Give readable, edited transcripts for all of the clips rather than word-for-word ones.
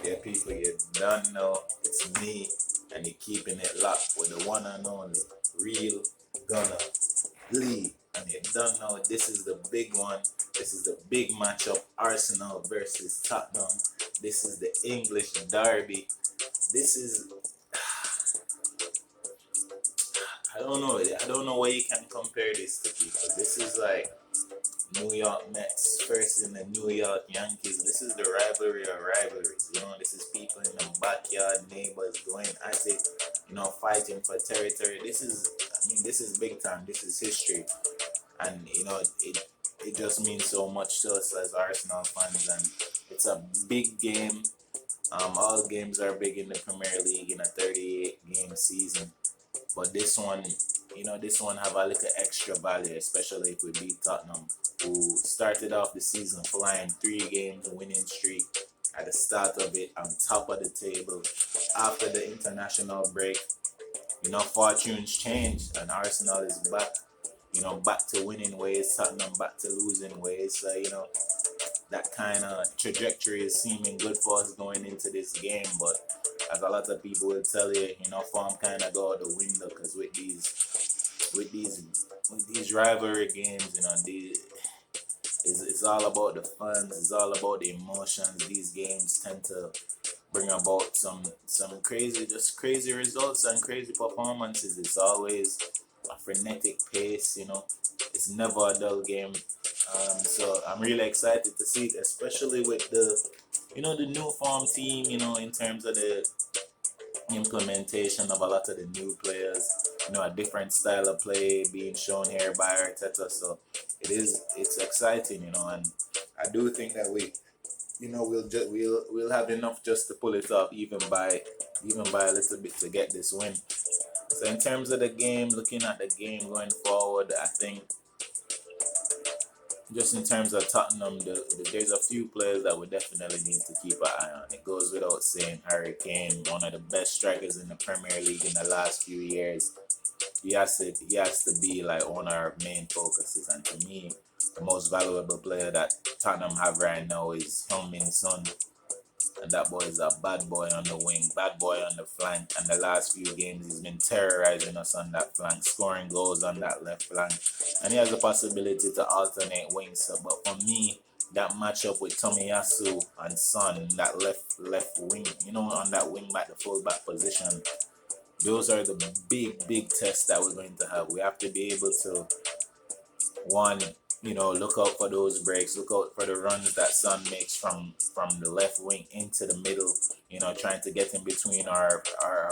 Yeah, people, you don't know it's me, and you're keeping it locked with the one and only real Gunner Lee. And you don't know this is the big one. This is the big matchup: Arsenal versus Tottenham. This is the English derby. This is I don't know. I don't know why you can compare this to people. This is like New York Mets versus the New York Yankees. This is the rivalry of rivalries. This is people in the backyard, neighbors going at it, fighting for territory. This is big time. This is history. And, it just means so much to us as Arsenal fans. And it's a big game. All games are big in the Premier League in a 38 game season. But this one have a little extra value, especially if we beat Tottenham, who started off the season flying 3 games winning streak at the start of it, on top of the table. After the international break, fortunes changed and Arsenal is back, back to winning ways, Tottenham back to losing ways. So, that kind of trajectory is seeming good for us going into this game, but as a lot of people will tell you, form kind of go out the window because with these rivalry games, it's all about the fun. It's all about the emotions. These games tend to bring about some crazy results and crazy performances. It's always a frenetic pace. It's never a dull game. So I'm really excited to see it, especially with the new form team. In terms of the implementation of a lot of the new players. A different style of play being shown here by Arteta. So it's exciting. And I do think that we'll have enough just to pull it off, even by a little bit to get this win. So in terms of the game, looking at the game going forward, I think just in terms of Tottenham, there's a few players that we definitely need to keep an eye on. It goes without saying, Harry Kane, one of the best strikers in the Premier League in the last few years. He has to be like one of our main focuses. And to me, the most valuable player that Tottenham have right now is Heung-min Son. And that boy is a bad boy on the wing, bad boy on the flank. And the last few games, he's been terrorizing us on that flank, scoring goals on that left flank. And he has the possibility to alternate wings. So, but for me, that matchup with Tomiyasu and Son, that left wing, on that wing back, the full back position, those are the big tests that we're going to have. We have to be able to, one, look out for those breaks, look out for the runs that Son makes from the left wing into the middle, trying to get in between our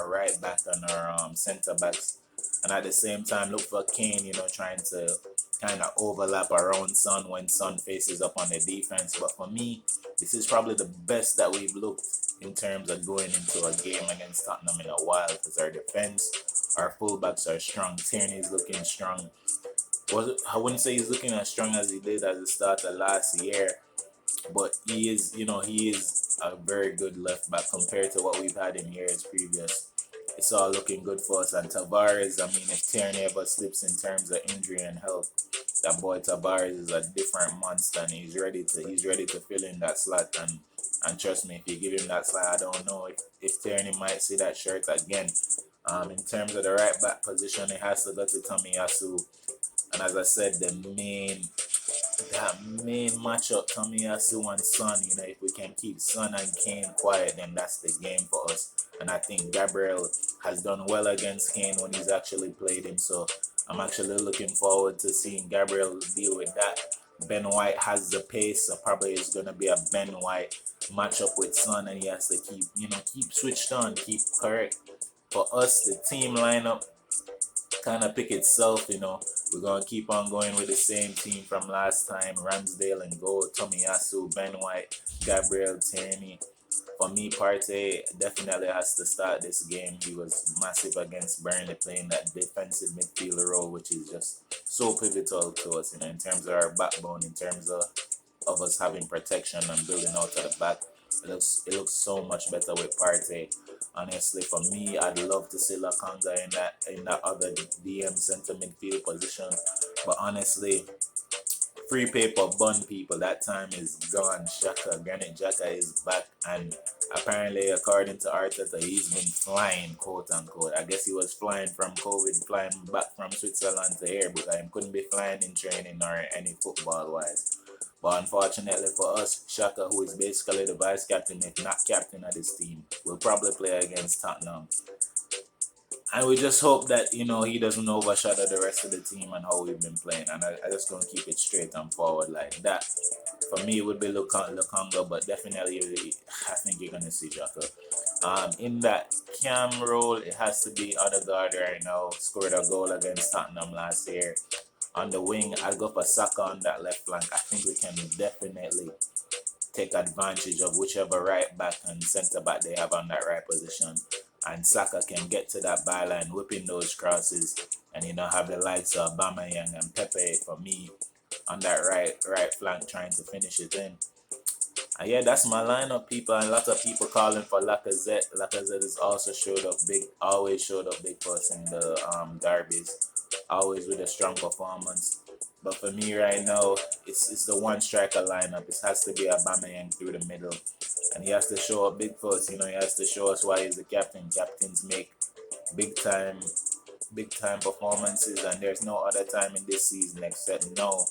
right back and our center backs. And at the same time, look for Kane, trying to kind of overlap around Son when Son faces up on the defense. But for me, this is probably the best that we've looked in terms of going into a game against Tottenham in a while, because our defense, our fullbacks are strong. Tierney is looking strong. I wouldn't say he's looking as strong as he did at the start of last year, but he is a very good left back compared to what we've had in years previous. It's all looking good for us. And Tavares, if Tierney ever slips in terms of injury and health, that boy Tavares is a different monster, and he's ready to fill in that slot. And trust me, if you give him that slot, I don't know if Tierney might see that shirt again. In terms of the right back position, it has to go to Tomiyasu. And as I said, that main matchup, Tomiyasu and Son, if we can keep Son and Kane quiet, then that's the game for us. And I think Gabriel has done well against Kane when he's actually played him. So I'm actually looking forward to seeing Gabriel deal with that. Ben White has the pace, so probably it's gonna be a Ben White matchup with Son, and he has to keep switched on, keep correct. For us, the team lineup kind of pick itself. We're going to keep on going with the same team from last time: Ramsdale and goal, Tomiyasu, Ben White, Gabriel, Tierney. For me, Partey definitely has to start this game. He was massive against Burnley, playing that defensive midfielder role, which is just so pivotal to us, in terms of our backbone, in terms of us having protection and building out of the back. It looks so much better with Partey. Honestly, for me, I'd love to see Lakanga in that other DM center midfield position. But honestly, free paper bun people. That time is gone. Xhaka, Granit Xhaka is back, and apparently, according to Arteta, he's been flying, quote unquote. I guess he was flying from COVID, flying back from Switzerland to here because he couldn't be flying in training or any football wise. But unfortunately for us, Shaka, who is basically the vice captain, if not captain of this team, will probably play against Tottenham. And we just hope that, he doesn't overshadow the rest of the team and how we've been playing. And I just going to keep it straight and forward like that. For me, it would be Lukonga, but definitely, I think you're going to see Jaka. In that cam role, it has to be Odegaard right now. Scored a goal against Tottenham last year. On the wing, I'll go for Saka on that left flank. I think we can definitely take advantage of whichever right back and centre back they have on that right position. And Saka can get to that byline, whipping those crosses, and have the likes of Aubameyang and Pepe for me on that right flank trying to finish it in. And yeah, that's my lineup, people. And a lot of people calling for Lacazette. Lacazette has also always showed up big for us in the derbies, always with a strong performance. But for me right now, it's the one striker lineup. It has to be Aubameyang through the middle, and he has to show up big for us. He has to show us why he's the captain. Captains make big time, big time performances, and there's no other time in this season except now,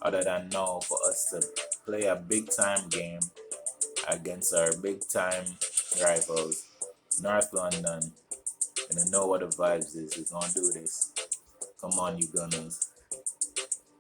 other than now, for us to play a big time game against our big time rivals, North London. And I know what the vibes is. We're gonna do this. Come on, you Gunners.